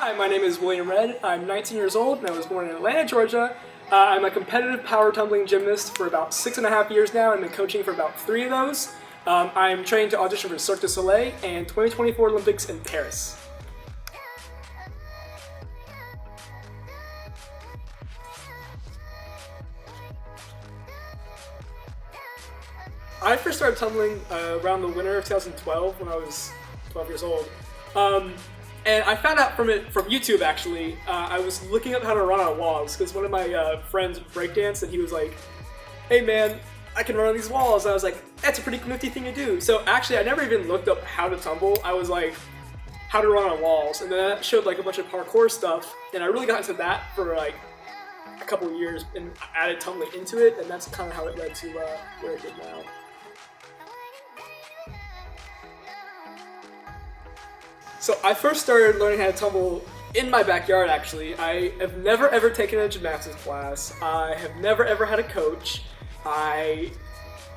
Hi, my name is William Red. I'm 19 years old and I was born in Atlanta, Georgia. I'm a competitive power tumbling gymnast for about 6.5 years now and been coaching for about 3 of those. I'm training to audition for Cirque du Soleil and 2024 Olympics in Paris. I first started tumbling around the winter of 2012 when I was 12 years old. And I found out from YouTube actually. I was looking up how to run on walls because one of my friends breakdanced and he was like, "Hey man, I can run on these walls." And I was like, "That's a pretty nifty thing to do." So actually I never even looked up how to tumble. I was like, how to run on walls. And then that showed like a bunch of parkour stuff. And I really got into that for like a couple of years and added tumbling into it. And that's kind of how it led to where it did now. So I first started learning how to tumble in my backyard actually. I have never ever taken a gymnastics class. I have never ever had a coach. I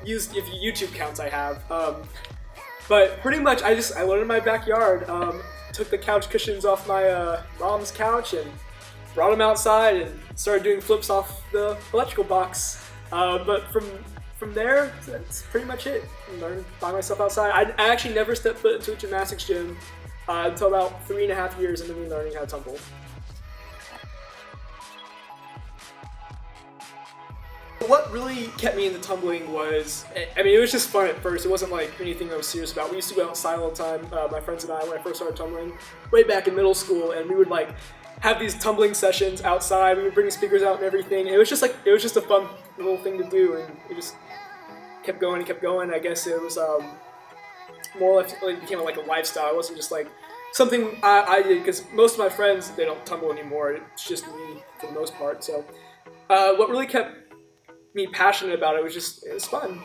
used, if YouTube counts, I have. But pretty much I learned in my backyard. Took the couch cushions off my mom's couch and brought them outside and started doing flips off the electrical box. But from there, that's pretty much it. I learned by myself outside. I actually never stepped foot into a gymnastics gym until about 3.5 years into me learning how to tumble. What really kept me into tumbling was, I mean, it was just fun at first. It wasn't like anything I was serious about. We used to go outside all the time, my friends and I, when I first started tumbling, way back in middle school, and we would like have these tumbling sessions outside. We would bring speakers out and everything. And it was just a fun little thing to do, and it just kept going and kept going. I guess it was more or less like became like a lifestyle. It wasn't just like something I did because most of my friends, they don't tumble anymore. It's just me for the most part. So what really kept me passionate about it was fun.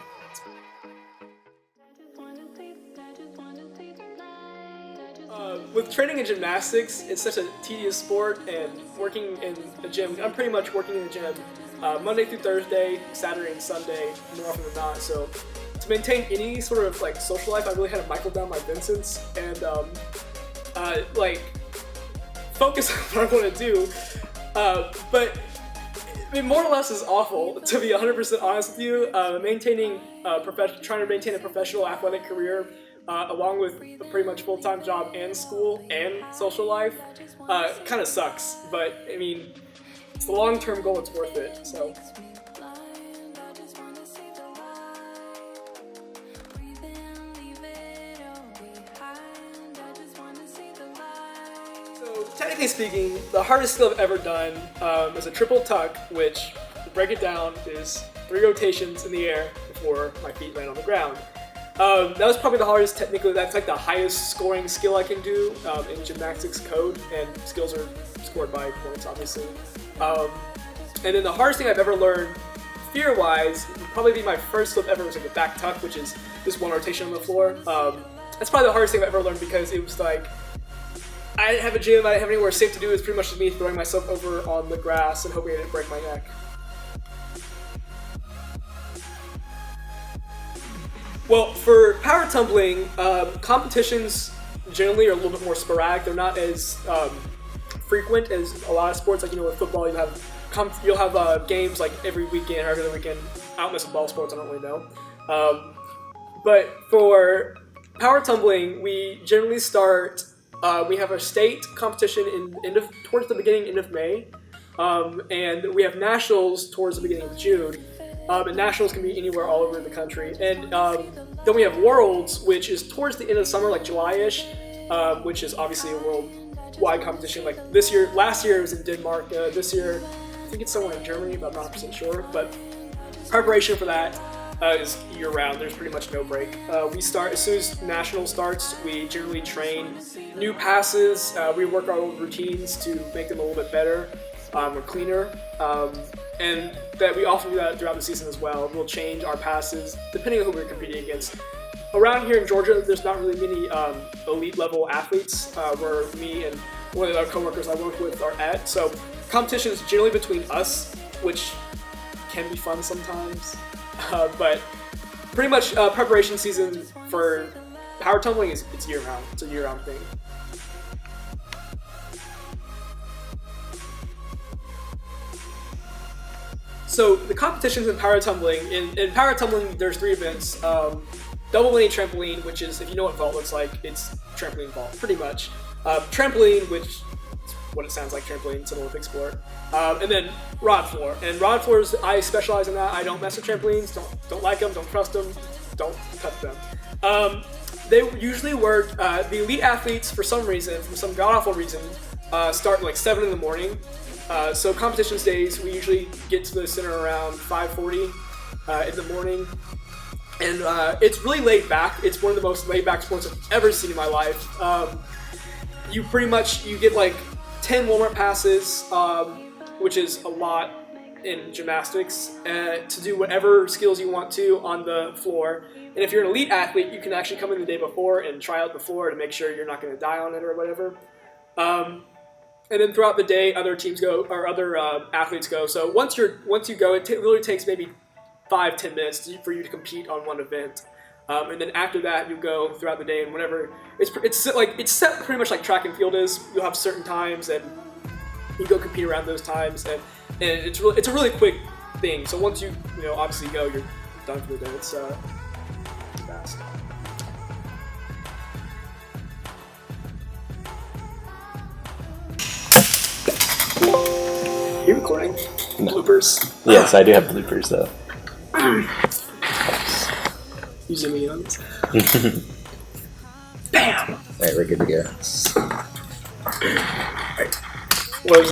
With training in gymnastics, it's such a tedious sport, and working in a gym, I'm pretty much working in the gym Monday through Thursday, Saturday and Sunday, more often than not. So to maintain any sort of like social life, I really had to michael down my Vincents and like focus on what I want to do. But I mean, more or less is awful, to be 100% honest with you. Trying to maintain a professional athletic career along with a pretty much full-time job and school and social life kind of sucks. But I mean, it's the long-term goal, it's worth it. So. Technically speaking, the hardest skill I've ever done is a triple tuck, which, to break it down, is 3 rotations in the air before my feet land on the ground. That was probably the hardest technically. That's like the highest scoring skill I can do in gymnastics code, and skills are scored by points, obviously. And then the hardest thing I've ever learned, fear-wise, would probably be my first flip ever was like a back tuck, which is just 1 rotation on the floor. That's probably the hardest thing I've ever learned because it was like, I didn't have a gym, I didn't have anywhere safe to do it. It's pretty much just me throwing myself over on the grass and hoping I didn't break my neck. Well, for power tumbling, competitions generally are a little bit more sporadic. They're not as frequent as a lot of sports. Like, you know, with football, you'll have games like every weekend or every other weekend. I don't miss ball sports, I don't really know. But for power tumbling, we generally start. We have a state competition towards the end of May, and we have nationals towards the beginning of June. And nationals can be anywhere all over the country. And then we have worlds, which is towards the end of the summer, like July-ish, which is obviously a worldwide competition. Like last year it was in Denmark. This year, I think it's somewhere in Germany, but I'm not 100% sure. But preparation for that is year-round. There's pretty much no break. We start as soon as national starts. We generally train new passes. We work our old routines to make them a little bit better or cleaner, and that we often do that throughout the season as well. We'll change our passes depending on who we're competing against. Around here in Georgia, there's not really many elite-level athletes where me and one of the other coworkers I work with are at. So competition is generally between us, which can be fun sometimes. But pretty much preparation season for power tumbling it's year-round. It's a year-round thing. So the competitions in power tumbling, in power tumbling, there's 3 events. Double wing trampoline, which is, if you know what vault looks like, it's trampoline vault, pretty much. Trampoline, which is what it sounds like, trampoline, it's an Olympic sport. And then rod floor. And rod floors, I specialize in that. I don't mess with trampolines, don't like them, don't trust them, don't touch them. They usually work, the elite athletes, for some reason, for some god-awful reason, start like 7 in the morning. So competitions days, we usually get to the center around 5:40 in the morning. And it's really laid back. It's one of the most laid back sports I've ever seen in my life. You get like 10 warm-up passes, which is a lot in gymnastics, to do whatever skills you want to on the floor. And if you're an elite athlete, you can actually come in the day before and try out the floor to make sure you're not going to die on it or whatever. And then throughout the day, other teams go, or other athletes go. So once you go, it really takes maybe 5-10 minutes for you to compete on one event. And then after that, you go throughout the day and whatever. It's set pretty much like track and field is. You'll have certain times and you go compete around those times, and it's a really quick thing. So once you obviously go, you're done for the day. It's fast. Are you recording? No. Bloopers? Yes, I do have bloopers though. You zoom in on this. Bam! Alright, we're good to go. Alright. Well,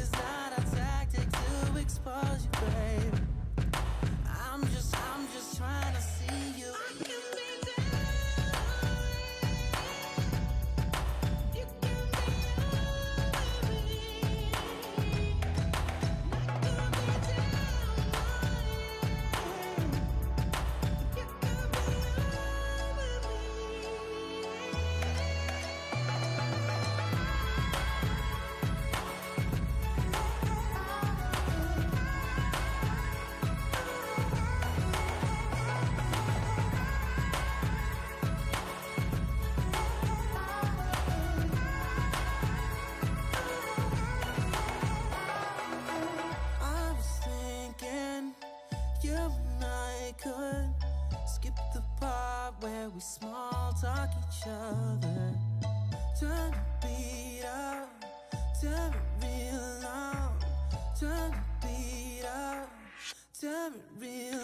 where we small talk each other. Turn the beat up, turn it real loud. Turn the beat up, turn it real